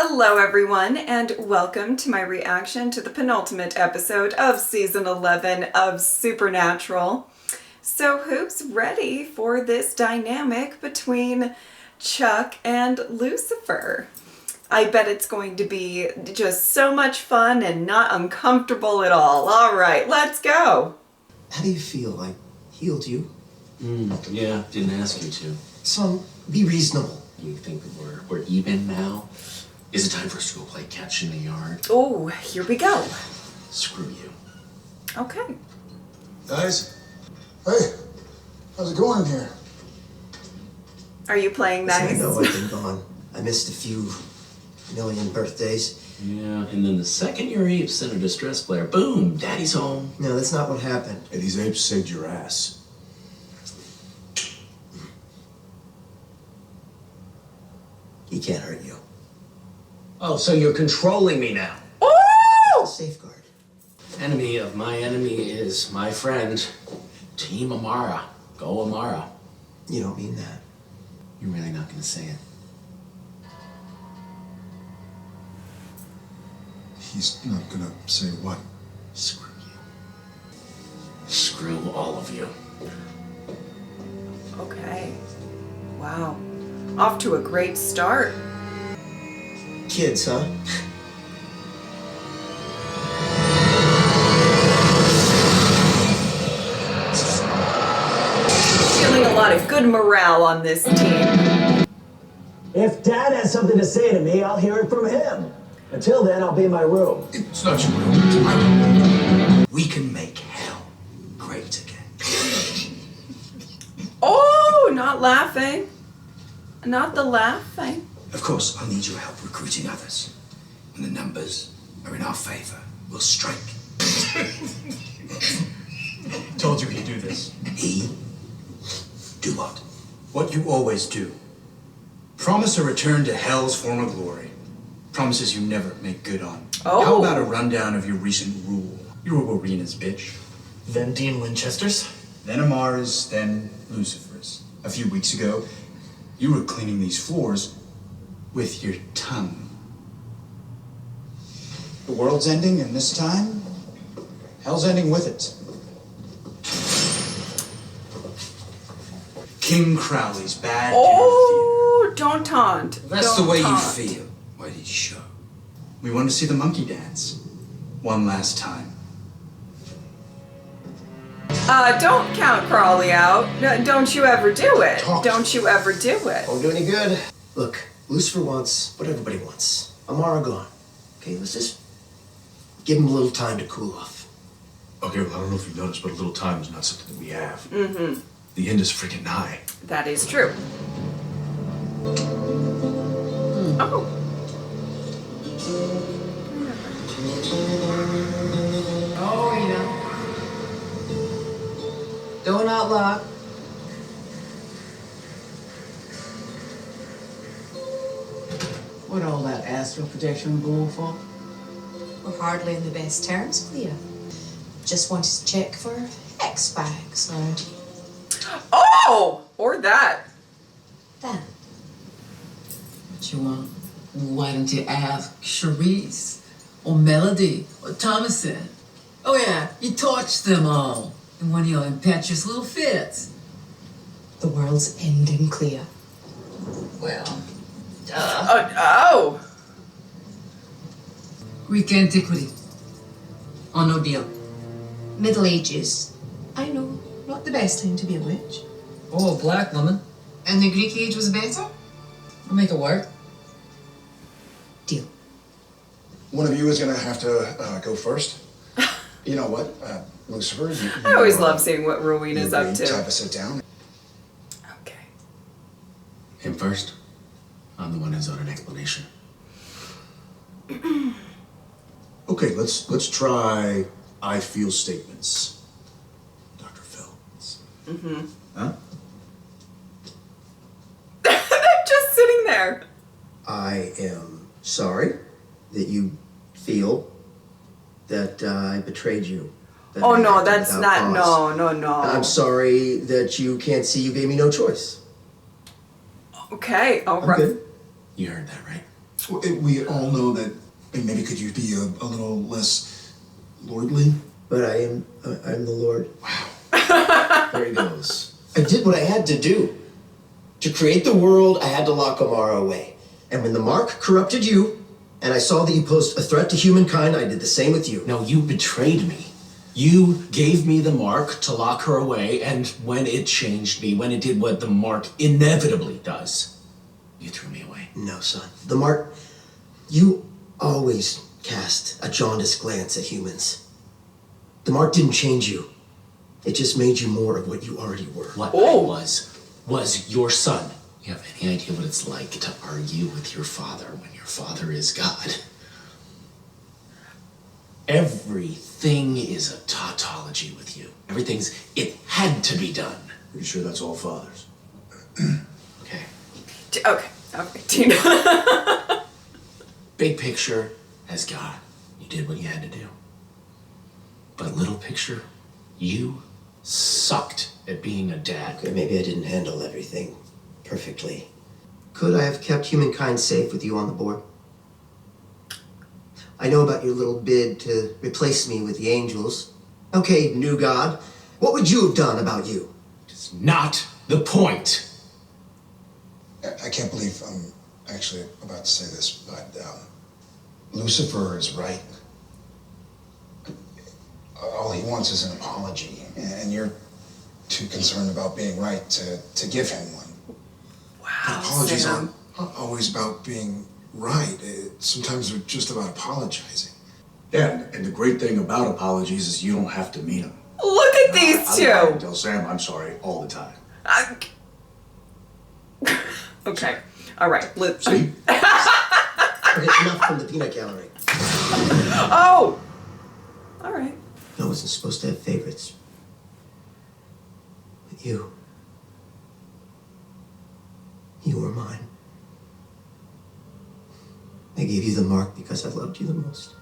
Hello everyone, and welcome to my reaction to the penultimate episode of Season 11 of Supernatural. So who's ready for this dynamic between Chuck and Lucifer? I bet it's going to be just so much fun and not uncomfortable at all. All right, let's go. How do you feel? I healed you? Yeah, didn't ask you to. So, be reasonable. You think that we're even now? Is it time for us to go play catch in the yard? Oh, here we go. Screw you. Okay. Guys, hey, how's it going in here? Are you playing Listen, nice? I know I've been gone. I missed a few million birthdays. Yeah, and then the second your apes sent a distress flare, boom, daddy's home. No, that's not what happened. Hey, these apes saved your ass. He can't hurt you. Oh, so you're controlling me now. Oh! Safeguard. Enemy of my enemy is my friend, Team Amara. Go Amara. You don't mean that. You're really not gonna say it? He's not gonna say what? Screw you. Screw all of you. Okay. Wow. Off to a great start. Kids, huh? Feeling a lot of good morale on this team. If Dad has something to say to me, I'll hear it from him. Until then, I'll be in my room. It's not your room, it's my room. We can make hell great again. Oh, not laughing. Not the laughing. Of course, I'll need your help recruiting others. When the numbers are in our favor, we'll strike. Told you he'd do this. He? Do what? What you always do. Promise a return to Hell's former glory. Promises you never make good on. Oh. How about a rundown of your recent rule? You were Warina's bitch. Then Dean Winchester's? Then Amara's, then Lucifer's. A few weeks ago, you were cleaning these floors with your tongue. The world's ending, and this time, Hell's ending with it. King Crowley's bad Oh, don't taunt. That's Don't the way taunt. you feel. Why did you show? We wanted to see the monkey dance. One last time. Don't count Crawley out. No, don't you ever do it. Talk. Don't you ever do it. Won't do any good. Look, Lucifer wants what everybody wants. Amara gone. Okay, let's just give him a little time to cool off. Okay, well, I don't know if you noticed, but a little time is not something that we have. Mm-hmm. The end is freaking nigh. That is true. Oh. Oh, yeah. Door not locked. What all that astral projection going for? We're hardly in the best terms, Clea. Just wanted to check for X bags or Oh! Or that. that. What you want? Why don't you ask Charisse or Melody or Thomason? Oh yeah, you torched them all in one of your impetuous little fits. The world's ending, Clea. Well, Oh. Greek antiquity. Oh, no deal. Middle Ages. I know, not the best time to be a witch. Oh, a black woman. And the Greek age was better? I'll make it work. Deal. One of you is gonna have to go first. You know what, Lucifer? I always love seeing what Rowena's up have to. a sit down. Okay. Him first. I'm the one who's owed an explanation. Okay, let's try I feel statements. Dr. Phil. Mm-hmm. Huh? Just sitting there. I am sorry that you feel that I betrayed you. That Oh I no, acted that's without not, cause. no. I'm sorry that you can't see you gave me no choice. Okay, all I'm right. good. You heard that, right? We all know that. Maybe could you be a little less lordly? But I'm the Lord. There he goes. I did what I had to do. To create the world, I had to lock Amara away. And when the mark corrupted you, and I saw that you posed a threat to humankind, I did the same with you. No, you betrayed me. You gave me the mark to lock her away, and when it changed me, when it did what the mark inevitably does, you threw me away. No, son. The mark... You always cast a jaundiced glance at humans. The mark didn't change you. It just made you more of what you already were. What I was your son. You have any idea what it's like to argue with your father when your father is God? Everything is a tautology with you. It had to be done. Pretty sure that's all fathers. Okay. Okay, Tina. Big picture, as God, you did what you had to do. But little picture, you sucked at being a dad. Okay, maybe I didn't handle everything perfectly. Could I have kept humankind safe with you on the board? I know about your little bid to replace me with the angels. Okay, new God, what would you have done about you? It's not the point. I can't believe I'm actually about to say this, but Lucifer is right. All he wants is an apology, and you're too concerned about being right to give him one. Wow, Apologies Sam. aren't always about being right. Sometimes they're just about apologizing. Yeah, and the great thing about apologies is you don't have to mean them. Look at these I two. tell Sam I'm sorry all the time. Okay. All right. See? Okay, enough from the peanut gallery. Oh! All right. I wasn't supposed to have favorites. But you were mine. I gave you the mark because I loved you the most.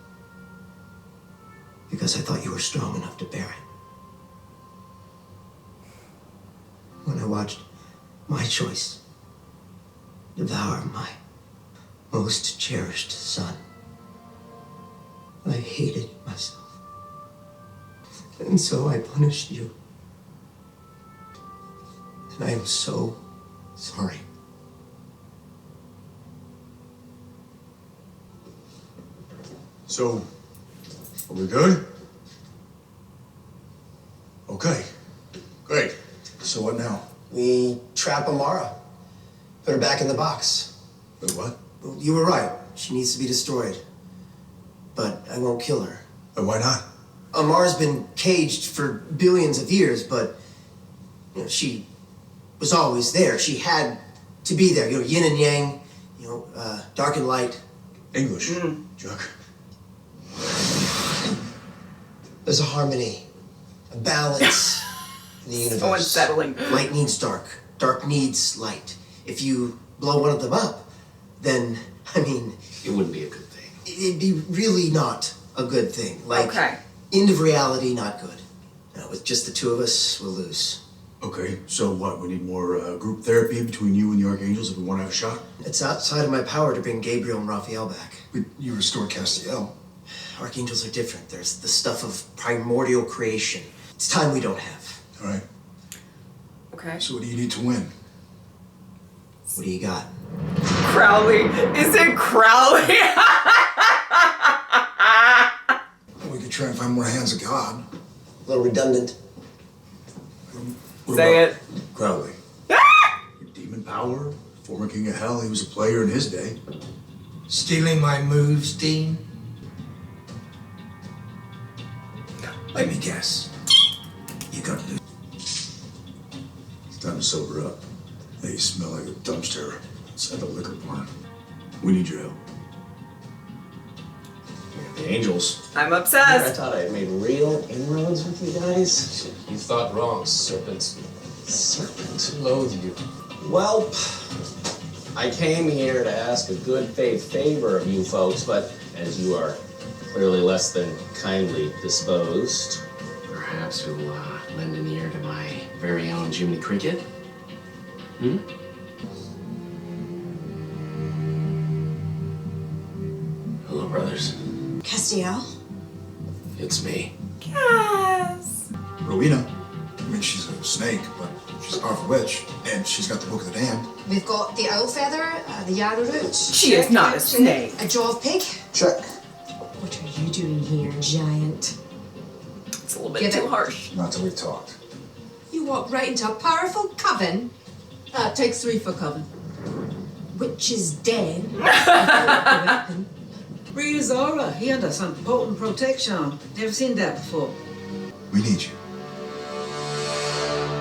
Because I thought you were strong enough to bear it. When I watched my choice devour my most cherished son, I hated myself. And so I punished you. And I am so sorry. So, are we good? Okay, great. So what now? We trap Amara. Put her back in the box. Wait, what? Well, you were right. She needs to be destroyed. But I won't kill her. Why not? Amara's been caged for billions of years, but she was always there. She had to be there. Yin and yang, dark and light. English, Chuck. There's a harmony, a balance in the universe. So unsettling. Light needs dark. Dark needs light. If you blow one of them up, then, it wouldn't be a good thing. it'd be really not a good thing. Okay. End of reality, not good. With just the two of us, we'll lose. Okay, so what? We need more group therapy between you and the Archangels if we want to have a shot? It's outside of my power to bring Gabriel and Raphael back. But you restored Castiel. Archangels are different. There's the stuff of primordial creation. It's time we don't have. All right. Okay. So what do you need to win? What do you got? Crowley. Is it Crowley? We could try and find more hands of God. A little redundant. What Say about it. Crowley. Demon power, former king of hell, he was a player in his day. Stealing my moves, Dean? Let me guess. You got loose. It's time to sober up. Hey, you smell like a dumpster inside the liquor barn. We need your help. The angels. I'm I obsessed. thought I had made real inroads with you guys. You thought wrong, serpents. Serpents loathe you. Well, I came here to ask a good faith favor of you folks, but as you are clearly less than kindly disposed, perhaps you'll lend an ear to my very own Jiminy Cricket? Hello, brothers. Castiel? It's me. Cass. Rowena, I mean, she's a snake, but she's a powerful witch, and she's got the Book of the Damned. We've got the owl feather, the yarrow root. She is not a snake. A jaw of pig. Check. What are you doing here, giant? It's a little bit too harsh. Not till we talked. You walk right into a powerful coven. Takes 3 for coven. Which is dead. Reader's aura. He under some potent protection. Never seen that before. We need you.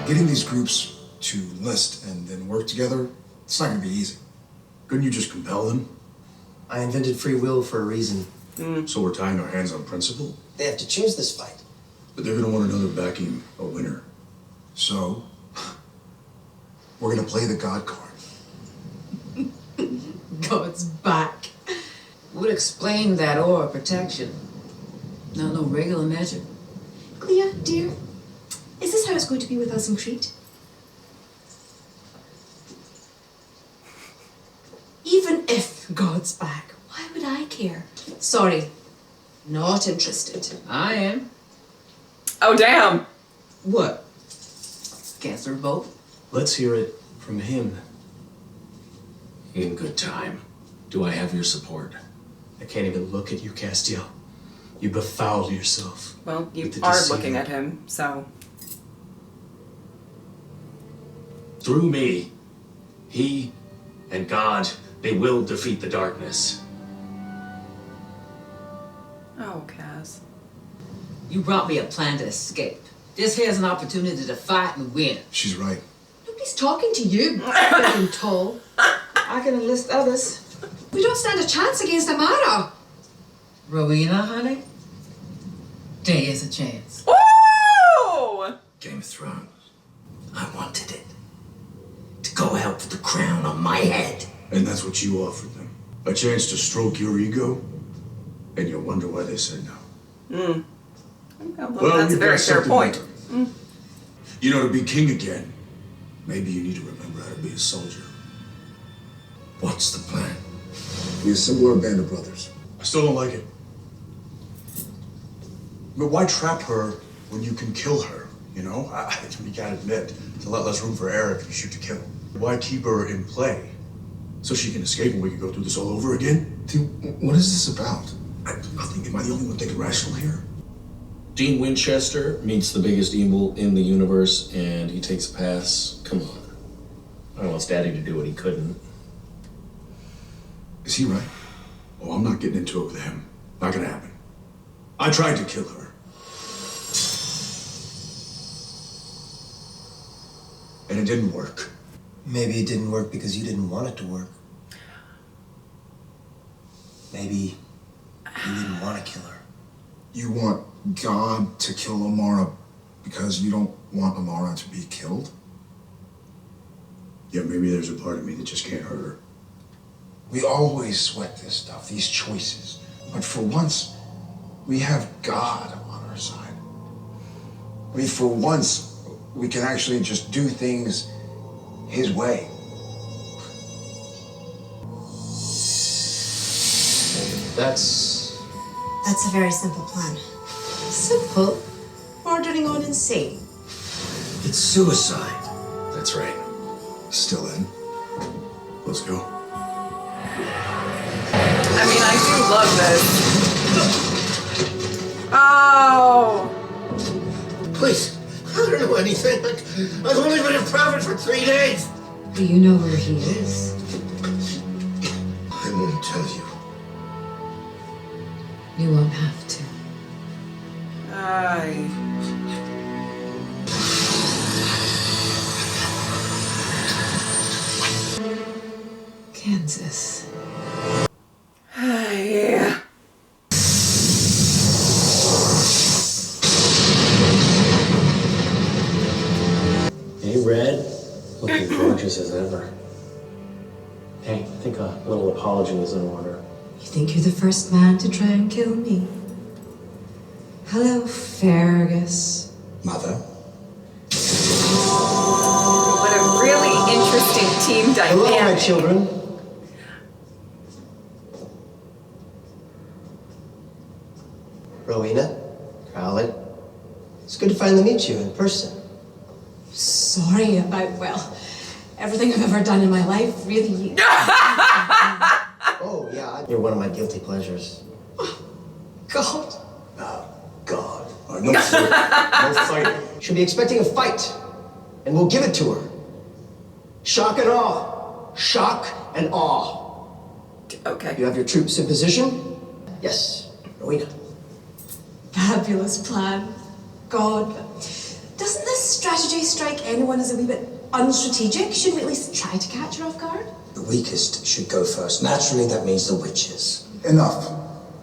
Getting these groups to list and then work together, it's not gonna be easy. Couldn't you just compel them? I invented free will for a reason. So we're tying our hands on principle? They have to choose this fight. But they're gonna want another backing a winner. So, we're gonna play the God card. God's back. Would explain that aura protection. Not no regular magic. Clea, dear, is this how it's going to be with us in Crete? Even if God's back, why would I care? Sorry, not interested. I am. Oh, damn. What? Cancer vote? Let's hear it from him. In good time. Do I have your support? I can't even look at you, Castiel. You befoul yourself. Well, you with the are deceiver. looking at him, so. Through me, he and God, they will defeat the darkness. Oh, Cass. You brought me a plan to escape. This here's an opportunity to fight and win. She's right. Nobody's talking to you, big and tall. I can enlist others. We don't stand a chance against Amara. Rowena, honey? There is a chance. Woo! Game of Thrones. I wanted it. To go out with the crown on my head. And that's what you offered them. A chance to stroke your ego? And you'll wonder why they said no. Well, that's a you've very got fair something point. better. You know, to be king again, maybe you need to remember how to be a soldier. What's the plan? We assemble our band of brothers. I still don't like it. But why trap her when you can kill her, you know? We gotta admit, there's a lot less room for error if you shoot to kill. Why keep her in play? So she can escape and we can go through this all over again? Dude, what is this about? I think, am I the only one thinking rational here? Dean Winchester meets the biggest evil in the universe and he takes a pass. Come on. I wants Daddy to do what he couldn't. Is he right? Oh, I'm not getting into it with him. Not gonna happen. I tried to kill her. And it didn't work. Maybe it didn't work because you didn't want it to work. Maybe you didn't want to kill her. You want God to kill Amara because you don't want Amara to be killed? Yeah, maybe there's a part of me that just can't hurt her. We always sweat this stuff, these choices. But for once, we have God on our side. I mean, for once, we can actually just do things His way. That's a very simple plan. Simple, bordering on insane. It's suicide. That's right. Still in. Let's go. I mean, I do love this. Oh! Please, I don't know anything. I've only been in private for 3 days. Do you know where he is? I won't tell you. You won't have to. Aye. Kansas. Yeah. Hey, Red. Looking gorgeous as ever. Hey, I think a little apology is in order. You think you're the first man to try and kill me? Hello, Fergus. Mother? What a really interesting team dynamic. Hello, my children. Rowena, Crowley. It's good to finally meet you in person. Sorry about, well, everything I've ever done in my life, really. Oh, yeah, you're one of my guilty pleasures. God. God. No fighting. No fighting. She'll be expecting a fight, and we'll give it to her. Shock and awe. Shock and awe. Okay. You have your troops in position? Yes, Rowena. Fabulous plan. God. Doesn't this strategy strike anyone as a wee bit unstrategic? Shouldn't we at least try to catch her off guard? The weakest should go first. Naturally, that means the witches. Enough.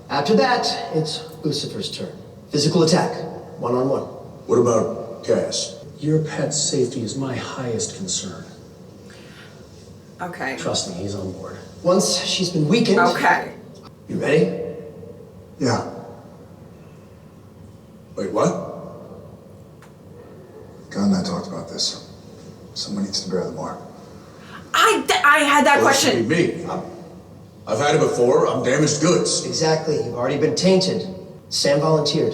After that, it's Lucifer's turn. Physical attack, one-on-one. What about Cass? Your pet's safety is my highest concern. Okay. Trust me, he's on board. Once she's been weakened... Okay. You ready? Yeah. Wait, what? God and I talked about this. Someone needs to bear the mark. I had that Well, that should question. be me. I've had it before. I'm damaged goods. Exactly, you've already been tainted. Sam volunteered.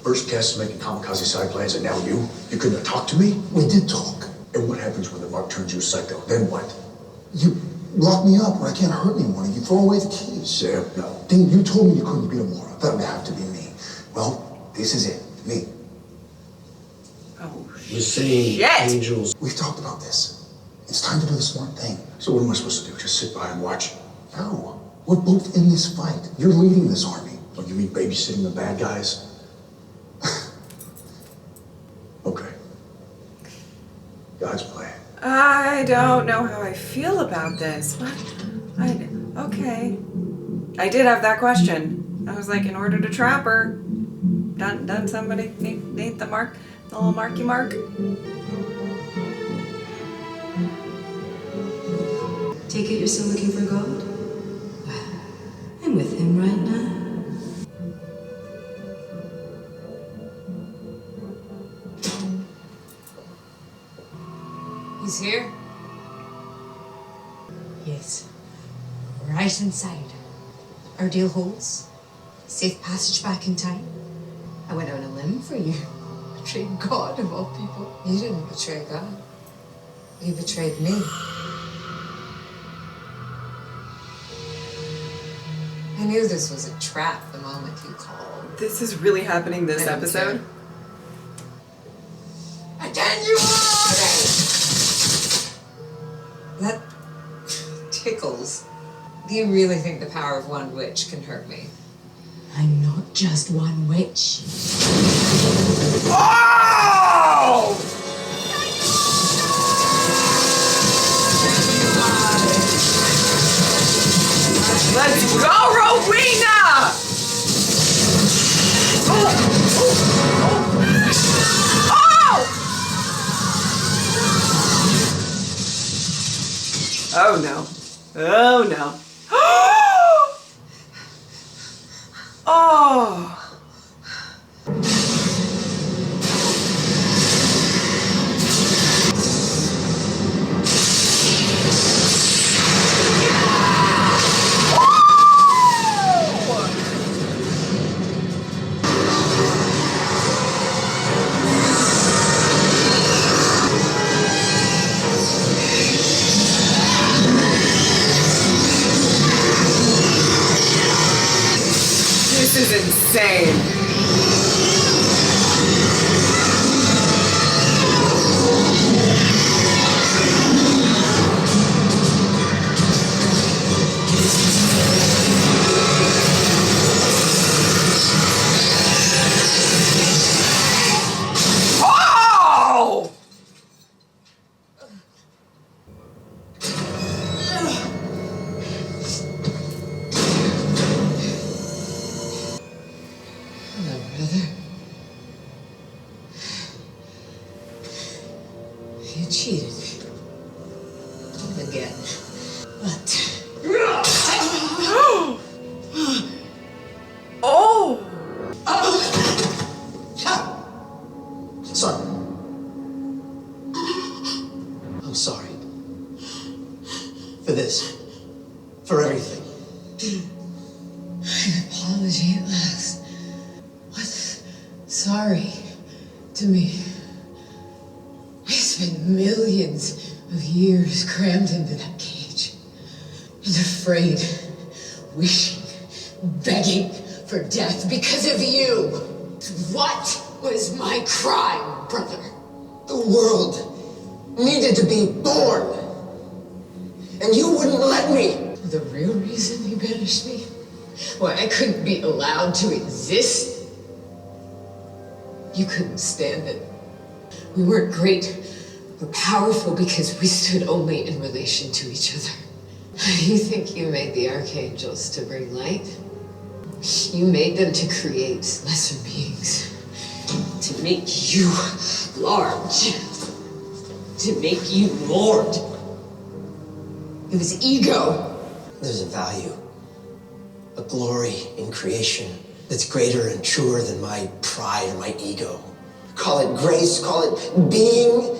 First Cass is making kamikaze side plans, and now you? You couldn't have talked to me? We did talk. And what happens when the mark turns you psycho? Then what? You lock me up where I can't hurt anyone, and you throw away the keys. Sam, no. Dean, you told me you couldn't beat Amara. That would have to be me. Well, this is it. Me. Oh, You're saying shit. angels. We've talked about this. It's time to do the smart thing. So what am I supposed to do? Just sit by and watch? No. We're both in this fight. You're leading this army. Oh, you mean babysitting the bad guys? Okay. God's plan. I don't know how I feel about this. What? Okay. I did have that question. I was like, in order to trap her, done somebody need the mark, the little marky mark. Take it you're still looking for God? I'm with him right now. He's here? Yes. Right inside. Our deal holds. Safe passage back in time. I went on a limb for you. Betrayed God of all people. You didn't betray God. You betrayed me. I knew this was a trap the moment you called. This is really happening this I don't episode. That tickles. Do you really think the power of one witch can hurt me? I'm not just one witch. Oh! Let's go, Rowena! Oh no. Oh no. Oh. This is insane. Oh! Hello, brother. You cheated. Again. But Oh! Son. I'm sorry. For this. For everything. An apology at last. What's sorry to me? I spent millions of years crammed into that cage. And afraid, wishing, begging for death because of you. What was my crime, brother? The world needed to be born. And you wouldn't let me. The real reason you banished me? Why I couldn't be allowed to exist? You couldn't stand it. We weren't great or powerful because we stood only in relation to each other. You think you made the archangels to bring light? You made them to create lesser beings. To make you large. To make you Lord. It was ego. There's a value, a glory in creation that's greater and truer than my pride or my ego. Call it grace, call it being,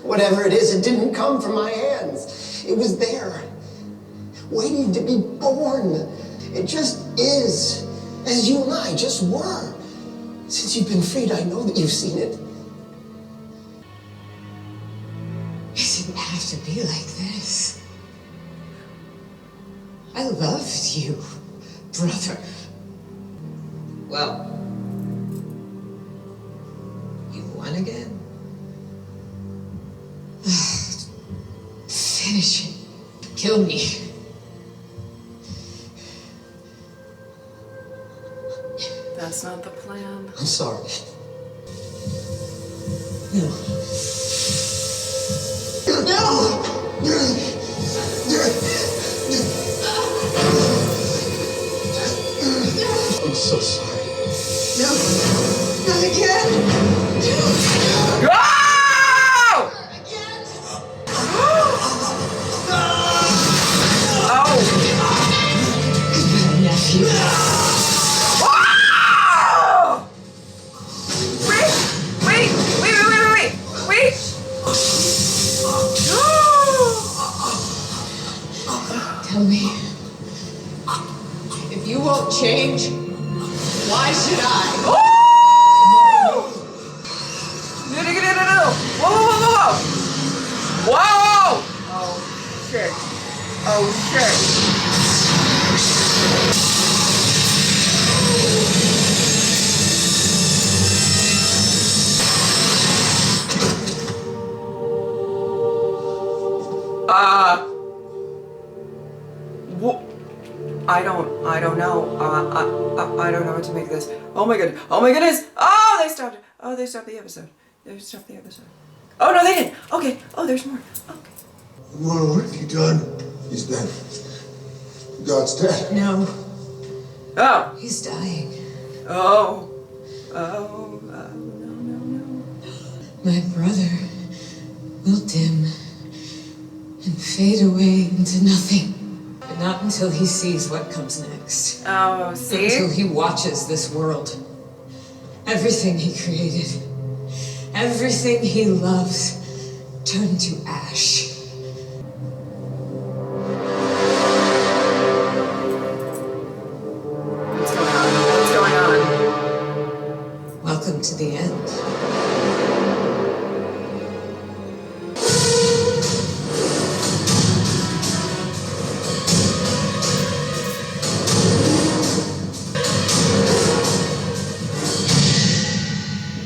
whatever it is, it didn't come from my hands. It was there, waiting to be born. It just is, as you and I just were. Since you've been freed, I know that you've seen it. It didn't have to be like this. I loved you, brother. Well, you won again? Finish it. Kill me. That's not the plan. I'm sorry. No. I'm so sorry. No. Not again. Go! Goodbye, nephew. Wait! Tell me, if you won't change, why should I? Oh! No! Whoa! Oh, shit. Oh, shit. I don't know. I don't know what to make of this. Oh my goodness. Oh, they stopped it. Oh, they stopped the episode. Oh, no, they didn't. Okay. Oh, there's more. Okay. Well, what have you done? He's dead. God's dead. No. Oh. He's dying. Oh. No. My brother will dim and fade away into nothing. But not until he sees what comes next. Oh, see? Until he watches this world. Everything he created, everything he loves, turn to ash. What's going on? Welcome to the end.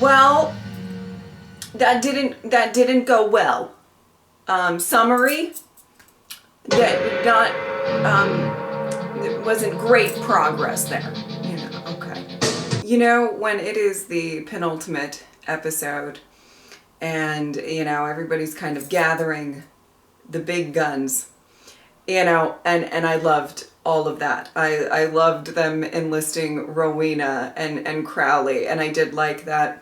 Well, that didn't go well. Summary. That it wasn't great progress there. Okay. When it is the penultimate episode, and everybody's kind of gathering the big guns, and I loved all of that. I loved them enlisting Rowena and Crowley, and I did like that.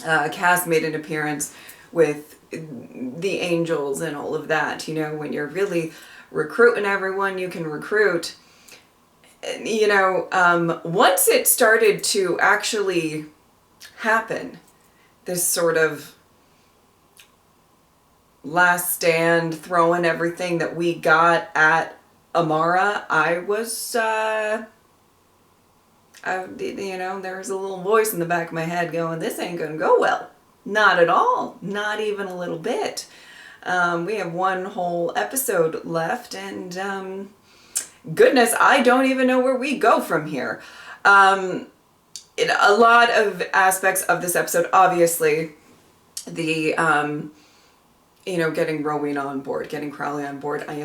Cass made an appearance with the angels and all of that. When you're really recruiting everyone you can recruit, once it started to actually happen, this sort of last stand, throwing everything that we got at Amara, I was There was a little voice in the back of my head going, this ain't gonna go well. Not at all. Not even a little bit. We have one whole episode left, and goodness, I don't even know where we go from here. A lot of aspects of this episode, obviously, the getting Rowena on board, getting Crowley on board. I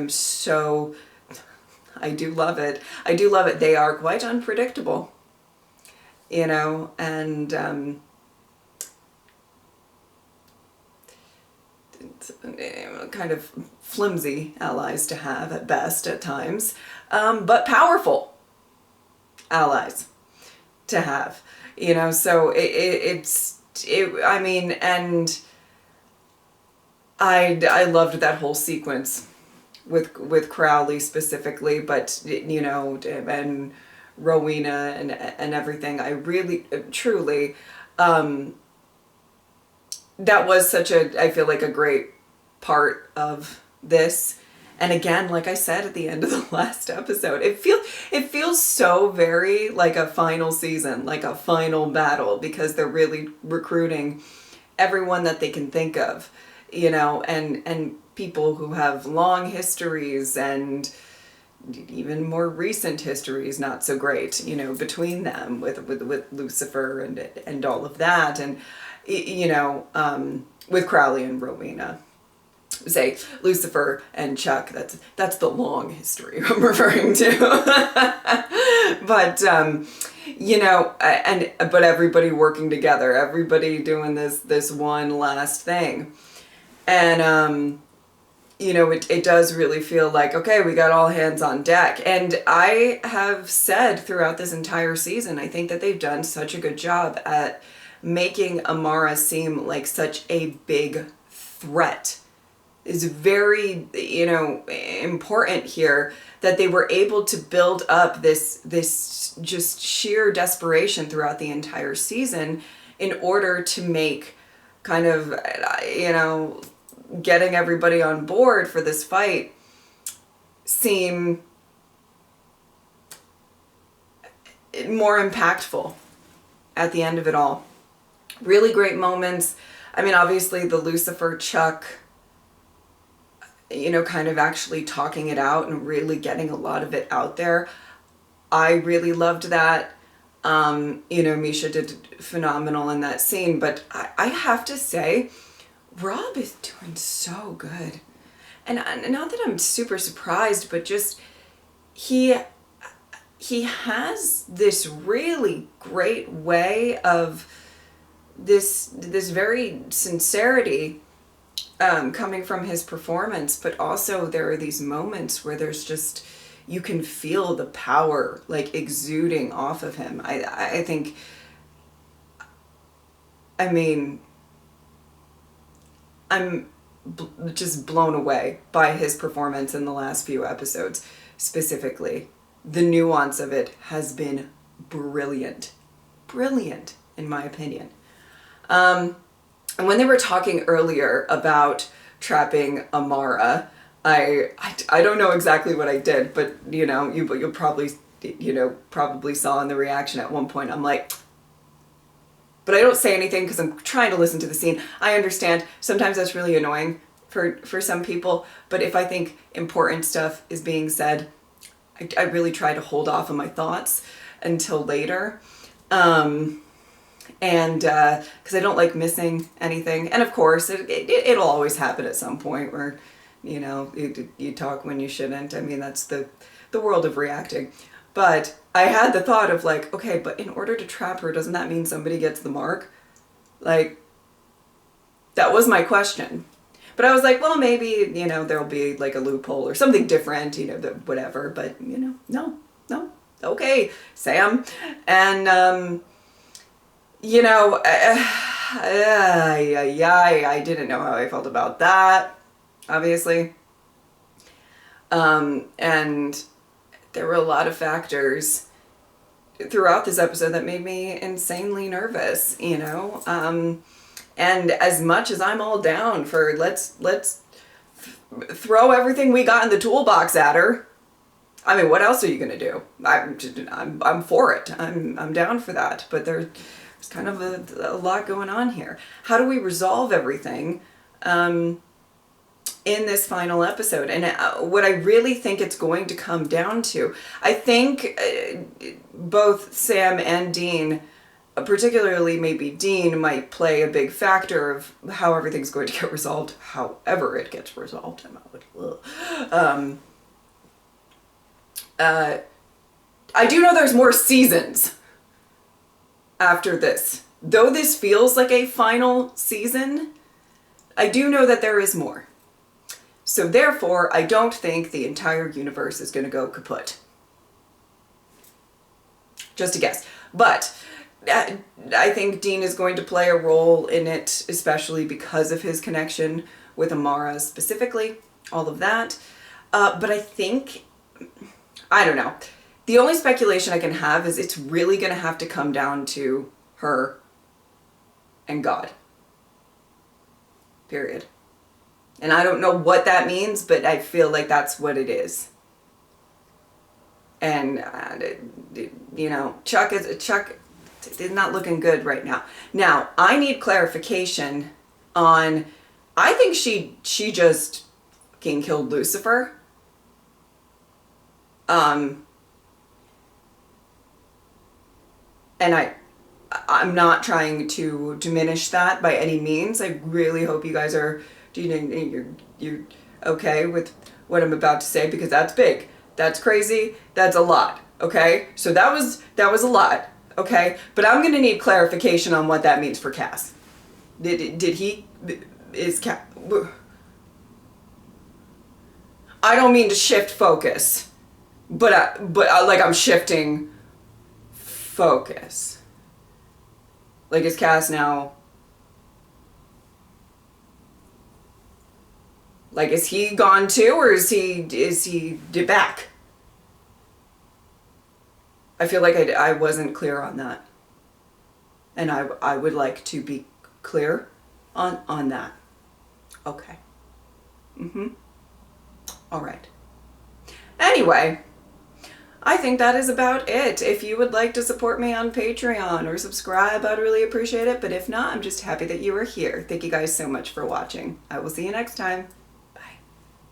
do love it. I do love it. They are quite unpredictable, and kind of flimsy allies to have at best at times, but powerful allies to have, so and I loved that whole sequence with Crowley specifically, but and Rowena and everything. I really truly that was I feel like a great part of this. And again, like I said at the end of the last episode, it feels so very like a final season, like a final battle, because they're really recruiting everyone that they can think of, and people who have long histories and even more recent histories not so great, between them with Lucifer and all of that, and with Crowley and Rowena. Say Lucifer and Chuck, that's the long history I'm referring to. But but everybody working together, everybody doing this one last thing. And it does really feel like, okay, we got all hands on deck. And I have said throughout this entire season, I think that they've done such a good job at making Amara seem like such a big threat. Is very, important here, that they were able to build up this just sheer desperation throughout the entire season in order to make kind of, getting everybody on board for this fight seem more impactful at the end of it all. Really great moments. I mean, obviously the Lucifer Chuck, kind of actually talking it out and really getting a lot of it out there. I really loved that. Misha did phenomenal in that scene, but I have to say, Rob is doing so good. And not that I'm super surprised, but just he has this really great way of this very sincerity coming from his performance, but also there are these moments where there's just, you can feel the power like exuding off of him. I think, I'm just blown away by his performance in the last few episodes. Specifically, the nuance of it has been brilliant in my opinion. And when they were talking earlier about trapping Amara, I don't know exactly what I did, but you'll probably saw in the reaction at one point, I'm like, but I don't say anything because I'm trying to listen to the scene. I understand sometimes that's really annoying for some people, but if I think important stuff is being said, I really try to hold off on my thoughts until later. And because I don't like missing anything. And of course, it'll always happen at some point where, you talk when you shouldn't. I mean, that's the world of reacting. But I had the thought of like, okay, but in order to trap her, doesn't that mean somebody gets the mark? Like, that was my question. But I was like, well, maybe, there'll be like a loophole or something different, whatever. But, no. Okay, Sam. And, I didn't know how I felt about that, obviously. And there were a lot of factors throughout this episode that made me insanely nervous, and as much as I'm all down for let's throw everything we got in the toolbox at her, I mean, what else are you gonna do? I'm for it. I'm down for that. But there's kind of a lot going on here. How do we resolve everything in this final episode? And what I really think it's going to come down to, I think both Sam and Dean, particularly maybe Dean, might play a big factor of how everything's going to get resolved, however it gets resolved. I do know there's more seasons after this. Though this feels like a final season, I do know that there is more. So therefore, I don't think the entire universe is going to go kaput. Just a guess. But I think Dean is going to play a role in it, especially because of his connection with Amara specifically, all of that. But I think, I don't know. The only speculation I can have is it's really going to have to come down to her and God. Period. And I don't know what that means, but I feel like that's what it is. And, you know, Chuck is not looking good right now. Now, I need clarification on, I think she just fucking killed Lucifer. And I'm not trying to diminish that by any means. I really hope you guys are, you're okay with what I'm about to say, because that's big. That's crazy. That's a lot. Okay? So that was a lot. Okay? But I'm going to need clarification on what that means for Cass. Is Cass... I don't mean to shift focus, but like I'm shifting focus. Like, is Cass now... Like, is he gone too, or is he back? I feel like I wasn't clear on that. And I would like to be clear on that. Okay. All right. Anyway, I think that is about it. If you would like to support me on Patreon or subscribe, I'd really appreciate it. But if not, I'm just happy that you are here. Thank you guys so much for watching. I will see you next time.